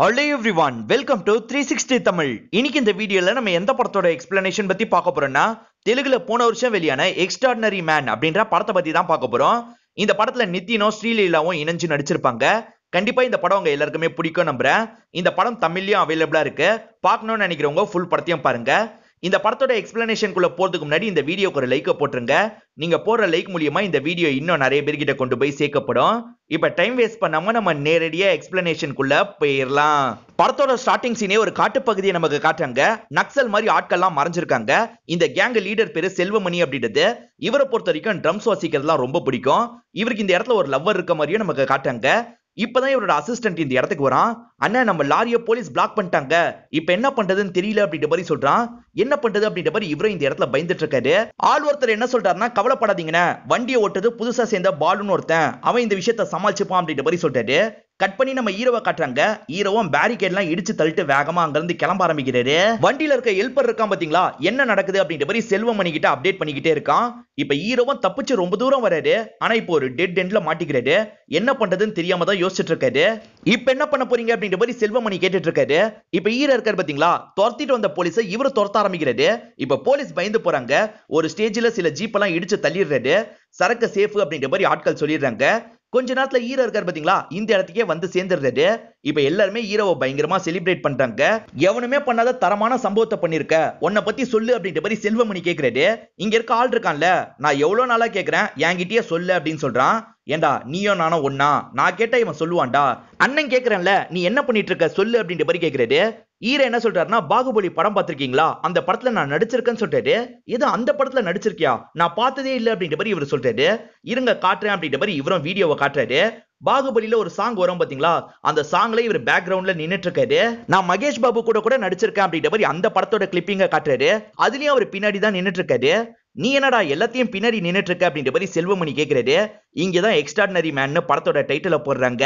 Hello everyone, welcome to 360 Tamil. இன்னைக்கு இந்த வீடியோல நம்ம எந்த படத்தோட எக்ஸ்பிளனேஷன் பத்தி பார்க்க போறோம்னா தெலுங்குல போன வருஷம் வெளியான எக்ஸ்ட்ராடினரி மேன் அப்படின்ற படத்தை பத்தி தான் பார்க்க போறோம். இந்த படத்துல நித்தினும் ஸ்ரீலீலாவும் இணைஞ்சு நடிச்சிருப்பாங்க. கண்டிப்பா இந்த படம் உங்க எல்லாருக்குமே பிடிக்கும் நம்புறேன். இந்த படம் தமிழ்லயும் அவைலபிளா இருக்கு. பார்க்கணும்னு நினைக்கிறவங்க ஃபுல் படத்தையும் பாருங்க. இந்த படத்தோட எக்ஸ்பிளனேஷனுக்குள்ள போறதுக்கு முன்னாடி இந்த வீடியோக்கு ஒரு லைக் போட்டுருங்க. நீங்க போடுற லைக் மூலியமா இந்த வீடியோ இன்னும் நிறைய பேர்கிட்ட கொண்டு போய் சேர்க்கப்படும். இப்ப டைம் வேஸ்ட் பண்ணாம நம்ம நேரடியா எக்ஸ்பிளனேஷனுக்குள்ள போயிடலாம். படத்தோட ஸ்டார்டிங் சீனே ஒரு காட்டுப்பகுதியை நமக்கு காட்டுறாங்க. நக்சல் மாதிரி ஆட்கள்லாம் மறைஞ்சிருக்காங்க. இந்த கேங் லீடர் பேரு செல்வமணி அப்படின்றது. இவரை பொறுத்த வரைக்கும் ட்ரம்ஸ் வாசிக்கிறதுலாம் ரொம்ப பிடிக்கும். இவருக்கு இந்த இடத்துல ஒரு லவ்வர் இருக்க மாதிரியும் நமக்கு காட்டுறாங்க. இப்பதான் இவரோட அசிஸ்டன்ட் இந்த இடத்துக்கு வரான். அண்ணா நம்ம லாரியை போலீஸ் பிளாக் பண்ணிட்டாங்க, இப்ப என்ன பண்றதுன்னு தெரியல அப்படின்ற மாதிரி சொல்றான். என்ன பண்றது அப்படின்ற மாதிரி இவரும் இந்த இடத்துல பயந்துட்டு இருக்காரு. ஆள் ஒருத்தர் என்ன சொல்றாருன்னா, கவலைப்படாதீங்கன்னு, வண்டியை ஓட்டுறது புதுசா சேர்ந்த பாலுன்னு ஒருத்தன், அவன் இந்த விஷயத்த சமாளிச்சுப்பான் அப்படின்ற மாதிரி சொல்றாரு. கட் பண்ணி நம்ம ஹீரோவை காட்டுறாங்க. ஹீரோவும் பேரிகேட் எல்லாம் இடிச்சு தள்ளிட்டு வேகமா அங்க இருந்து கிளம்ப ஆரம்பிக்கிறாரு. வண்டியில இருக்க ஹெல்ப்பர் இருக்கான் பாத்தீங்களா, என்ன நடக்குது அப்படின்ற மாதிரி செல்வமணி கிட்ட அப்டேட் பண்ணிக்கிட்டே இருக்கான். இப்ப ஹீரோவும் தப்பிச்சு ரொம்ப தூரம் வராரு. ஆனா இப்போ ஒரு டெட் எண்ட்ல மாட்டிக்கிறாரு. என்ன பண்றதுன்னு தெரியாம தான் யோசிச்சுட்டு இருக்காரு. இப்ப என்ன பண்ண போறீங்க அப்படின்ற மாதிரி செல்வமணி கேட்டுட்டு இருக்காரு. இப்ப ஹீரோ இருக்காரு பாத்தீங்களா, துரத்திட்டு வந்த போலீஸை இவரு துரத்த ஆரம்பிக்கிறாரு. இப்ப போலீஸ் பயந்து போறாங்க. ஒரு ஸ்டேஜ்ல சில ஜீப் எல்லாம் இடிச்சு தள்ளிடுறாரு. சரக்கு சேஃப் அப்படின்ற மாதிரி ஆட்கள் சொல்லிடுறாங்க. கொஞ்ச நேரத்துல ஹீரோ இருக்காரு பாத்தீங்களா, இந்த இடத்துக்கே வந்து சேர்ந்துடுறாரு. இப்ப எல்லாருமே ஹீரோவை பயங்கரமா செலிப்ரேட் பண்றாங்க. எவனுமே பண்ணாத தரமான சம்பவத்தை பண்ணிருக்க, உன்னை பத்தி சொல்லு அப்படின்ற மாதிரி செல்வமணி கேக்குறாரு. இங்க இருக்க ஆள் இருக்கான்ல, நான் எவ்வளவு நாளா கேக்குறேன், என்கிட்டயே சொல்லு அப்படின்னு சொல்றான். ஏண்டா நீயும் நானும் ஒன்னா, நான் கேட்டா இவன் சொல்லுவான்டா. அண்ணன் கேக்குறேன்ல, நீ என்ன பண்ணிட்டு இருக்க சொல்லு அப்படின்ற மாதிரி கேக்குறாரு. ஹீரோ என்ன சொல்றாருன்னா, பாகுபலி படம் பார்த்திருக்கீங்களா, அந்த படத்துல நான் நடிச்சிருக்கேன்னு சொல்றாரு. ஏதோ அந்த படத்துல நடிச்சிருக்கியா, நான் பார்த்ததே இல்லை அப்படின்ற மாதிரி இவர் சொல்றாரு. இருங்க காட்டுறேன் அப்படின்ற மாதிரி இவரும் வீடியோவை காட்டுறாரு. பாகுபலியில ஒரு சாங் வரும் பாத்தீங்களா, அந்த சாங்ல இவர் பேக்ரவுண்ட்ல நின்னுட்டு இருக்காரு. நான் மகேஷ் பாபு கூட நடிச்சிருக்கேன் அப்படின்ற மாதிரி அந்த படத்தோட கிளிப்பிங்க காட்டுறாரு. அதுலயும் அவர் பின்னாடி தான் நின்னுட்டு இருக்காரு. நீ என்னடா எல்லாத்தையும் பின்னாடி நின்னுட்டு இருக்க அப்படின்ற மாதிரி செல்வமணி கேக்குறாரு. இங்கதான் எக்ஸ்ட்ராடினரி மேன் படத்தோட டைட்டில போடுறாங்க.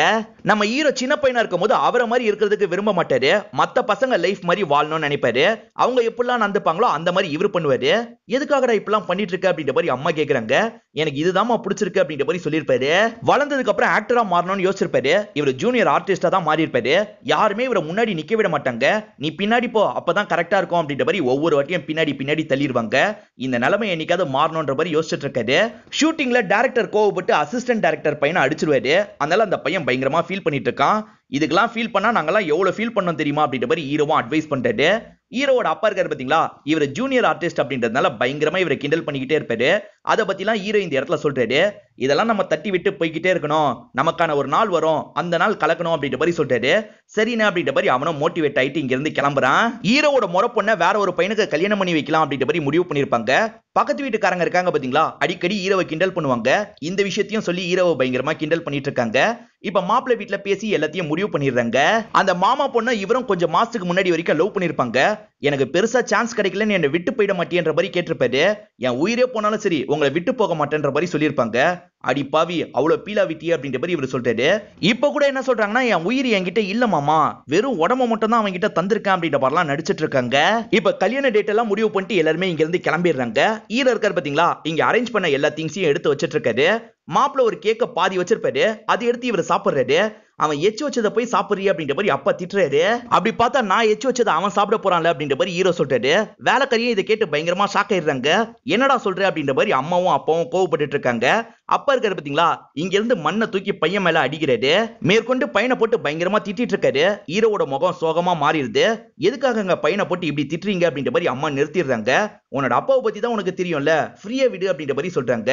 நம்ம ஹீரோ சின்ன பையனா இருக்கும் போது அவரை மாதிரி இருக்கிறதுக்கு விரும்ப மாட்டாரு. மத்த பசங்க லைஃப் மாதிரி வாழணும்னு நினைப்பாரு. அவங்க எப்படிலாம் நடந்துப்பாங்களோ அந்த மாதிரி இவர் பண்ணுவாரு. எதுக்காகடா இப்பெல்லாம் பண்ணிட்டு இருக்க அப்படின்ற மாதிரி அம்மா கேக்குறாங்க. எனக்கு இதுதான் பிடிச்சிருக்கு அப்படின்ற மாதிரி சொல்லியிருப்பாரு. வளர்ந்ததுக்கு அப்புறம் ஆக்டரா மாறணும்னு யோசிச்சிருப்பாரு. இவர் ஜூனியர் ஆர்டிஸ்டா தான் மாறி இருப்பாரு. யாருமே இவரை முன்னாடி நிக்க விட மாட்டாங்க. நீ பின்னாடி போ, அப்பதான் கரெக்டா இருக்கும் அப்படின்ற மாதிரி ஒவ்வொரு வாட்டியும் பின்னாடி தள்ளிடுவாங்க. இந்த நிலைமை என்னைக்காவது மாறணும்ன்ற மாதிரி யோசிச்சுட்டு இருக்காரு. ஷூட்டிங்ல டைரக்டர் கோவப்பட்டு அசிஸ்டன்ட் டைரக்டர் பையனை அடிச்சிருவாரு. அதனால அந்த பையன் பயங்கரமா ஃபீல் பண்ணிட்டு இருக்கான். இதுக்கெல்லாம் ஃபீல் பண்ணா நாங்கெல்லாம் எவ்வளவு ஃபீல் பண்ணோம் தெரியுமா அப்படின்ற மாதிரி ஹீரோவும் அட்வைஸ் பண்றாரு. ஹீரோவோட அப்பா இருக்காரு பாத்தீங்களா, இவர் ஜூனியர் ஆர்டிஸ்ட் அப்படின்றதுனால பயங்கரமா இவரை கிண்டல் பண்ணிக்கிட்டே இருப்பாரு. அதை பத்திலாம் ஹீரோ இந்த இடத்துல சொல்றாரு. இதெல்லாம் நம்ம தட்டி விட்டு போய்கிட்டே இருக்கணும், நமக்கான ஒரு நாள் வரும், அந்த நாள் கலக்கணும் அப்படின்ற மாதிரி சொல்றாரு. சரிண்ணா அப்படின்ற மாதிரி அவனும் மோட்டிவேட் ஆயிட்டு இங்க இருந்து கிளம்புறான். ஹீரோவோட முறை பொண்ண வேற ஒரு பையனுக்கு கல்யாணம் பண்ணி வைக்கலாம் அப்படின்ற மாதிரி முடிவு பண்ணிருப்பாங்க. பக்கத்து வீட்டுக்காரங்க இருக்காங்க பாத்தீங்களா, அடிக்கடி ஹீரோவை கிண்டல் பண்ணுவாங்க. இந்த விஷயத்தையும் சொல்லி ஹீரோவை பயங்கரமா கிண்டல் பண்ணிட்டு இருக்காங்க. இப்ப மாப்பிள்ளை வீட்டுல பேசி எல்லாத்தையும் முடிவு பண்ணிடுறாங்க. அந்த மாமா பொண்ணு இவரும் கொஞ்சம் மாசத்துக்கு முன்னாடி வரைக்கும் லவ் பண்ணிருப்பாங்க. எனக்கு பெருசா சான்ஸ் கிடைக்கலன்னு என்ன விட்டு போயிட மாட்டேன்ற மாதிரி கேட்டிருப்பாரு. என் உயிரே போனாலும் சரி உங்களை விட்டு போக மாட்டேன்ற மாதிரி சொல்லியிருப்பாங்க. அடி பாவி, அவ்வளவு பீலா விட்டியே அப்படின்ற மாதிரி இவர் சொல்றாரு. இப்ப கூட என்ன சொல்றாங்கன்னா, என் உயிர் என்கிட்ட இல்ல மாமா, வெறும் உடம்ப மட்டும் தான் அவங்க கிட்ட தந்திருக்கேன் அப்படின்ற மாதிரிலாம் நடிச்சிட்டு இருக்காங்க. இப்ப கல்யாண டேட் எல்லாம் முடிவு பண்ணிட்டு எல்லாருமே இங்க இருந்து கிளம்பிடுறாங்க. ஹீரோ இருக்காரு பாத்தீங்களா, இங்க அரேஞ்ச் பண்ண எல்லா திங்ஸையும் எடுத்து வச்சிட்டு இருக்காரு. மாப்பிள்ள ஒரு கேக்க பாதி வச்சிருப்பாரு. அதை எடுத்து இவர் சாப்பிடுறாரு. அவன் எச்சு வச்சதை போய் சாப்பிடுறிய அப்படின்ற மாதிரி அப்பா திட்டுறாரு. அப்படி பார்த்தா நான் எச்சு வச்சதை அவன் சாப்பிட போறான்ல அப்படின்ற மாதிரி ஹீரோ சொல்றாரு. வேலைக்காரியும் இதை கேட்டு பயங்கரமா ஷாக் ஆயிடுறாங்க. என்னடா சொல்ற அப்படின்ற மாதிரி அம்மாவும் அப்பாவும் கோவப்பட்டு இருக்காங்க. அப்பா இருக்காரு பாத்தீங்களா, இங்க இருந்து மண்ணை தூக்கி பையன் மேல அடிக்கிறாரு. மேற்கொண்டு பையனை போட்டு பயங்கரமா திட்டிட்டு இருக்காரு. ஹீரோவோட முகம் சோகமா மாறிடுது. எதுக்காக பையனை போட்டு இப்படி திட்டுறீங்க அப்படின்ற மாதிரி அம்மா நிறுத்திடுறாங்க. உன்னோட அப்பாவை பத்தி தான் உனக்கு தெரியும்ல, ஃப்ரீயா விடு அப்படின்ற மாதிரி சொல்றாங்க.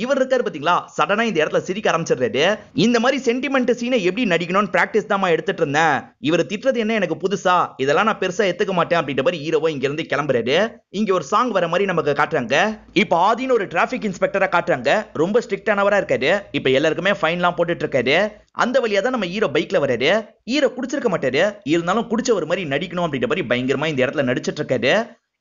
இவர் இருக்காரு பாத்தீங்களா, சடனா இந்த இடத்துல சிரிக்க ஆரம்பிச்சிடுறாரு. இந்த மாதிரி சென்டிமெண்ட் சீனை எப்படி நடிக்கணும்னு பிராக்டிஸ் தான் எடுத்துட்டு இருந்தேன். இவர் திட்டுறது என்ன எனக்கு புதுசா, இதெல்லாம் நான் பெருசா எடுத்துக்க மாட்டேன் அப்படின்ற மாதிரி ஹீரோவோ இங்க இருந்து கிளம்புறாரு. இங்க ஒரு சாங் வர மாதிரி நமக்கு காட்டுறாங்க. இப்ப ஆதின்னு ஒரு டிராபிக் இன்ஸ்பெக்டரா காட்டுறாங்க. ரொம்ப ஸ்ட்ரிக்டானவரா இருக்காரு. இப்ப எல்லாருக்குமே ஃபைன்லாம் போட்டுட்டு இருக்காரு. அந்த வழியா தான் நம்ம ஹீரோ பைக்ல வராரு. ஹீரோ குடிச்சிருக்க மாட்டாரு, இருந்தாலும் குடிச்ச ஒரு மாதிரி நடிக்கணும் அப்படின்ற மாதிரி பயங்கரமா இந்த இடத்துல நடிச்சிட்டு இருக்காரு.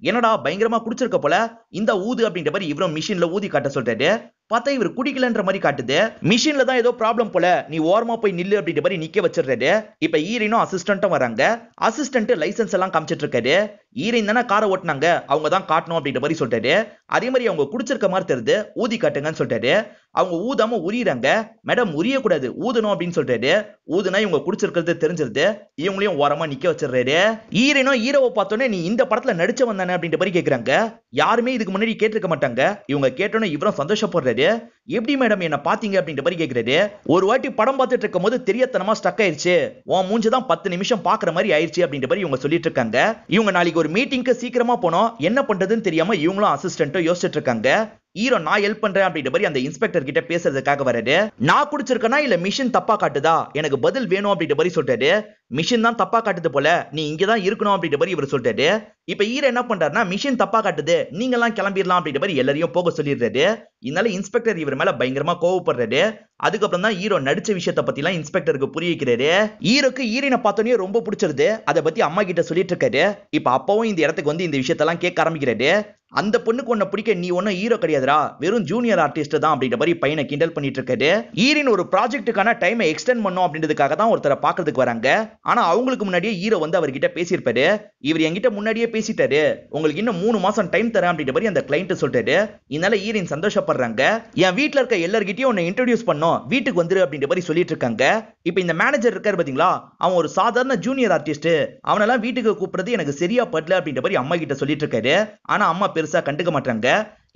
என்னடா பயங்கரமா குடிச்சிருக்க போல, இந்த ஊது அப்படின்ற மாதிரி இவரும் மிஷின்ல ஊதி காட்ட சொல்றாரு. பார்த்தா இவர் குடிக்கலன்ற மாதிரி காட்டுது. மிஷின்ல தான் ஏதோ ப்ராப்ளம் போல, நீ ஓரமா போய் நில்லு அப்படின்ற மாதிரி நிக்க வச்சிடுறாரு. இப்ப ஹீரோனும் அசிஸ்டன்ட்டும் வராங்க. அசிஸ்டன்ட் லைசன்ஸ் எல்லாம் காமிச்சிட்டு இருக்காரு. ஹீரோயின் தானே காரை ஓட்டினாங்க, அவங்க தான் காட்டணும் அப்படின்ற மாதிரி சொல்றாரு. அதே மாதிரி அவங்க குடிச்சிருக்க மாதிரி தெரியுது, ஊதி காட்டுங்கன்னு சொல்றாரு. அவங்க ஊதாம உரியறாங்க. மேடம் உரிய கூடாது, ஊதணும் அப்படின்னு சொல்றாரு. ஊதுனா இவங்க குடிச்சிருக்கிறது தெரிஞ்சிருது. இவங்களையும் ஓரமா நிக்க வச்சிடுறாரு. ஹீரோனும் ஹீரோவை பார்த்தோன்னே நீ இந்த படத்துல நடிச்ச வந்தானே அப்படின்ற மாதிரி கேக்குறாங்க. யாருமே இதுக்கு முன்னாடி கேட்டிருக்க மாட்டாங்க. இவங்க கேட்டோன்னே இவரும் சந்தோஷப்படுறாரு. எப்படி மேடம் என்ன பாத்தீங்க அப்படின்ற மாதிரி கேக்குறாரு. ஒரு வாட்டி படம் பார்த்துட்டு இருக்கும் போது தெரியாதனமா ஸ்டக் ஆயிருச்சு. உன் மூஞ்சி தான் 10 நிமிஷம் பாக்குற மாதிரி ஆயிருச்சு அப்படின்ற மாதிரி இவங்க சொல்லிட்டு இருக்காங்க. இவங்க நாளைக்கு ஒரு மீட்டிங்க்கு சீக்கிரமா போனோம். என்ன பண்றதுன்னு தெரியாம இவங்களும் அசிஸ்டன்ட்டும் யோசிச்சுட்டு இருக்காங்க. ஹீரோ நான் ஹெல்ப் பண்றேன் அப்படின்ற மாதிரி அந்த இன்ஸ்பெக்டர் கிட்ட பேசுறதுக்காக வராரு. நான் குடிச்சிருக்கனா இல்ல மிஷின் தப்பா காட்டுதா, எனக்கு பதில் வேணும் அப்படின்ற மாதிரி சொல்றாரு. மிஷின் தான் தப்பா காட்டுது போல, நீ இங்க தான் இருக்கணும் அப்படின்ற மாதிரி இவர் சொல்றாரு. இப்ப ஹீரோ என்ன பண்றாருன்னா மிஷின் தப்பா காட்டுது, நீங்க எல்லாம் கிளம்பிடலாம் அப்படின்ற மாதிரி எல்லாரையும் போக சொல்லிடுறாரு. இதனால இன்ஸ்பெக்டர் இவர் மேல பயங்கரமா கோவப்படுறாரு. அதுக்கப்புறம் தான் ஹீரோ நடிச்ச விஷயத்தை பத்தி எல்லாம் இன்ஸ்பெக்டருக்கு புரிய வைக்கிறாரு. ஹீரோக்கு ஹீரோனை பார்த்தோன்னே ரொம்ப பிடிச்சிருது. அதை பத்தி அம்மா கிட்ட சொல்லிட்டு இருக்காரு. இப்ப அப்பாவும் இந்த இடத்துக்கு வந்து இந்த விஷயத்தெல்லாம் கேட்க ஆரம்பிக்கிறாரு. அந்த பொண்ணுக்கு உன்னை பிடிக்க நீ ஒன்னும் ஹீரோ கிடையாதுடா, வெறும் ஜூனியர் ஆர்டிஸ்ட் தான் அப்படின்ற மாதிரி பையனை கிண்டல் பண்ணிட்டு இருக்காரு. ஹீரோயின் ஒரு ப்ராஜெக்ட்டுக்கான டைமை எக்ஸ்டெண்ட் பண்ணும் அப்படின்றதுக்காக தான் ஒருத்தரை பாக்குறதுக்கு வராங்க. ஆனா அவங்களுக்கு முன்னாடியே ஹீரோ வந்து அவர்கிட்ட பேசியிருப்பாரு. இவர் என்கிட்ட முன்னாடியே பேசிட்டாரு, உங்களுக்கு இன்னும் 3 மாசம் டைம் தரேன் அப்படின்ற மாதிரி அந்த கிளைண்ட் சொல்றாரு. இதனால ஹீரோயின் சந்தோஷப்படுறாங்க. என் வீட்டுல இருக்க எல்லார்கிட்டயும் உன்னை இன்ட்ரோடியூஸ் பண்ணோம், வீட்டுக்கு வந்துரு அப்படின்ற மாதிரி சொல்லிட்டு இருக்காங்க. இப்ப இந்த மேனேஜர் இருக்காரு பாத்தீங்களா, அவன் ஒரு சாதாரண ஜூனியர் ஆர்டிஸ்ட், அவனெல்லாம் வீட்டுக்கு கூப்பிடுறது எனக்கு சரியா படல அப்படின்ற மாதிரி அம்மா கிட்ட சொல்லிட்டு இருக்காரு. ஆனா அம்மா பெருசா கண்டுக்க மாட்டாங்க.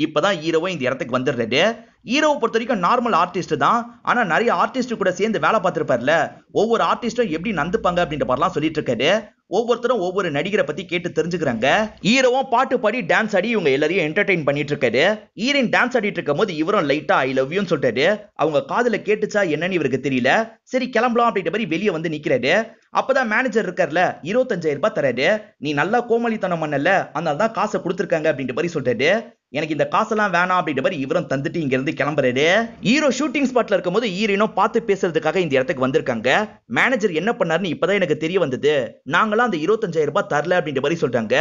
இப்பதான் ஹீரோவும் இந்த இடத்துக்கு வந்துடுறாரு. ஹீரோவை பொறுத்த வரைக்கும் நார்மல் ஆர்டிஸ்ட் தான். ஆனா நிறைய ஆர்டிஸ்ட் கூட சேர்ந்து வேலை பார்த்திருப்பார்ல, ஒவ்வொரு ஆர்டிஸ்டும் எப்படி நந்துப்பாங்க அப்படின்ற மாதிரிலாம் சொல்லிட்டு இருக்காரு. ஒவ்வொருத்தரும் ஒவ்வொரு நடிகரை பத்தி கேட்டு தெரிஞ்சுக்கிறாங்க. ஹீரோவும் பாட்டு பாடி டான்ஸ் ஆடி இவங்க எல்லாரையும் என்டர்டெயின் பண்ணிட்டு இருக்காரு. ஹீரோயின் டான்ஸ் ஆடிட்டு இருக்கும் போது இவரும் லைட்டா ஐ லவ் யூன்னு சொல்லிட்டாரு. அவங்க காதுல கேட்டுச்சா என்னன்னு இவருக்கு தெரியல. சரி கிளம்பலாம் அப்படின்ற மாதிரி வெளியே வந்து நிக்கிறாரு. அப்பதான் மேனேஜர் இருக்கார்ல, 25,000 ரூபாய் தராரு. நீ நல்லா கோமாளித்தனம் பண்ணல, அதனால தான் காசை கொடுத்துருக்காங்க அப்படின்ற மாதிரி சொல்றாரு. எனக்கு இந்த காசெல்லாம் வேணாம் அப்படின்ற மாதிரி இவரும் தந்துட்டு இங்க இருந்து கிளம்புறாரு. ஹீரோ ஷூட்டிங் ஸ்பாட்ல இருக்கும்போது ஹீரோனும் பார்த்து பேசுறதுக்காக இந்த இடத்துக்கு வந்திருக்காங்க. மேனேஜர் என்ன பண்ணாருன்னு இப்பதான் எனக்கு தெரிய வந்தது, நாங்களாம் அந்த 25,000 ரூபாய் தரல அப்படின்ற மாதிரி சொல்றாங்க.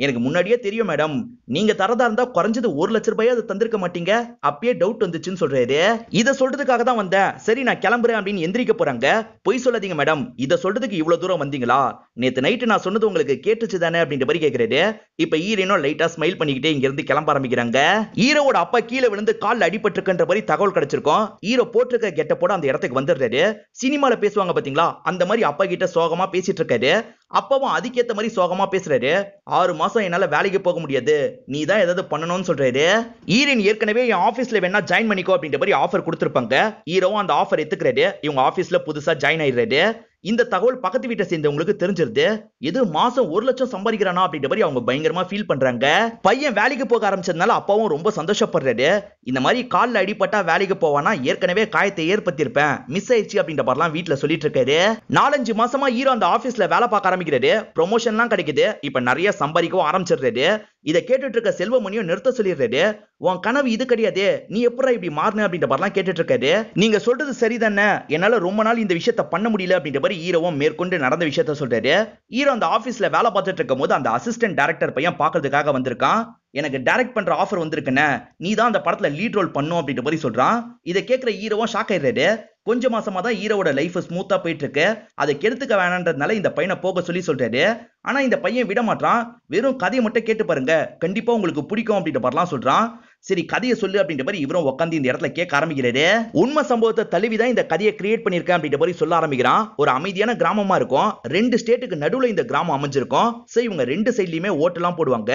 எனக்கு முன்னாடியே தெரியும் மேடம், நீங்க தரதா இருந்தா குறைஞ்சது 1 லட்சம் ரூபாய் அது தந்திருக்க மாட்டீங்க, அப்பயே டவுட் வந்துச்சுன்னு சொல்றாரு. இத சொல்றதுக்காக தான் வந்தேன், சரி நான் கிளம்புறேன் அப்படின்னு எந்திரிக்க போறாங்க. பொய் சொல்லாதீங்க மேடம், இத சொல்றதுக்கு இவ்வளவு தூரம் வந்தீங்களா, நேத்து நைட்டு நான் சொன்னது உங்களுக்கு கேட்டுச்சு தானே அப்படின்ற மாதிரி கேக்குறாரு. இப்ப ஹீரோனும் லைட்டா ஸ்மைல் பண்ணிக்கிட்டே இங்க இருந்து கிளம்ப ஆரம்பிக்கிறாங்க. ஹீரோவோட அப்பா கீழே விழுந்து கால்ல அடிபட்டிருக்குன்ற மாதிரி தகவல் கிடைச்சிருக்கும். ஹீரோ போட்டிருக்க கெட்டப்போட அந்த இடத்துக்கு வந்துடுறாரு. சினிமால பேசுவாங்க பாத்தீங்களா, அந்த மாதிரி அப்பா கிட்ட சோகமா பேசிட்டு இருக்காரு. அப்பாவும் அதுக்கேத்த மாதிரி சோகமா பேசுறாரு. 6 மாசம் என்னால வேலைக்கு போக முடியாது, நீ தான் ஏதாவது பண்ணணும்னு சொல்றாரு. ஹீரோயின் ஏற்கனவே என் ஆபீஸ்ல வேணா ஜாயின் பண்ணிக்கோ அப்படின்ற மாதிரி ஆஃபர் கொடுத்திருப்பாங்க. ஹீரோவும் அந்த ஆஃபர் எடுத்துக்கிறாரு. இவங்க ஆபீஸ்ல புதுசா ஜாயின் ஆயிடுறாரு. இந்த தகவல் பக்கத்து வீட்டை சேர்ந்தவங்களுக்கு தெரிஞ்சிருது. இது மாசம் 1 லட்சம் சம்பாதிக்கிறானா அப்படின்ற மாதிரி அவங்க பயங்கரமா ஃபீல் பண்றாங்க. பையன் வேலைக்கு போக ஆரம்பிச்சதுனால அப்பாவும் ரொம்ப சந்தோஷப்படுறாரு. இந்த மாதிரி கால்ல அடிபட்டா வேலைக்கு போவானா, ஏற்கனவே காயத்தை ஏற்படுத்தியிருப்பேன், மிஸ் ஆயிடுச்சு அப்படின்ற மாதிரிலாம் வீட்டுல சொல்லிட்டு இருக்காரு. 4-5 மாசமா ஹீரோ அந்த ஆபீஸ்ல வேலை பார்க்க ஆரம்பிக்கிறாரு. ப்ரொமோஷன்லாம் கிடைக்குது. இப்ப நிறைய சம்பாதிக்கவும் ஆரம்பிச்சிடுறாரு. இதை கேட்டுட்டு இருக்க செல்வமணியும் நிறுத்த சொல்லிடுறாரு. உன் கனவு இது கிடையாது, நீ எப்படா இப்படி மாறின அப்படின்ற மாதிரிலாம் கேட்டுட்டு இருக்காரு. நீங்க சொல்றது சரிதானே, என்னால ரொம்ப நாள் இந்த விஷயத்த பண்ண முடியல அப்படின்ற மாதிரி ஹீரோவும் மேற்கொண்டு நடந்த விஷயத்த சொல்றாரு. ஹீரோ அந்த ஆபீஸ்ல வேலை பார்த்துட்டு இருக்கும் போது அந்த அசிஸ்டன்ட் டைரக்டர் பையன் பாக்குறதுக்காக வந்திருக்கான். எனக்கு டைரக்ட் பண்ற ஆஃபர் வந்திருக்குன்னு, நீ தான் அந்த படத்துல லீட் ரோல் பண்ணும் அப்படின்ற மாதிரி சொல்றான். இதை கேட்கிற ஹீரோவும் ஷாக் ஆயிடுறாரு. கொஞ்ச மாசமா தான் ஹீரோவோட லைஃப் ஸ்மூத்தா போயிட்டு இருக்கு, அதை கெடுத்துக்க வேணான்றதுனால இந்த பையனை போக சொல்றாரு. ஆனா இந்த பையன் விட மாட்டான். வெறும் கதையை மட்டும் கேட்டு பாருங்க, கண்டிப்பா உங்களுக்கு பிடிக்கும் அப்படின்ற மாதிரிலாம் சொல்றான். சரி கதையை சொல்லு அப்படின்ற மாதிரி இவரும் உட்காந்து இந்த இடத்துல கேட்க ஆரம்பிக்கிறாரு. உண்மை சம்பவத்தை தழுவிதான் இந்த கதையை கிரியேட் பண்ணிருக்கேன் அப்படின்ற மாதிரி சொல்ல ஆரம்பிக்கிறான். ஒரு அமைதியான கிராமமா இருக்கும். 2 ஸ்டேட்டுக்கு நடுவுல இந்த கிராமம் அமைஞ்சிருக்கும். சரி இவங்க 2 சைட்லயுமே ஓட்டெல்லாம் போடுவாங்க.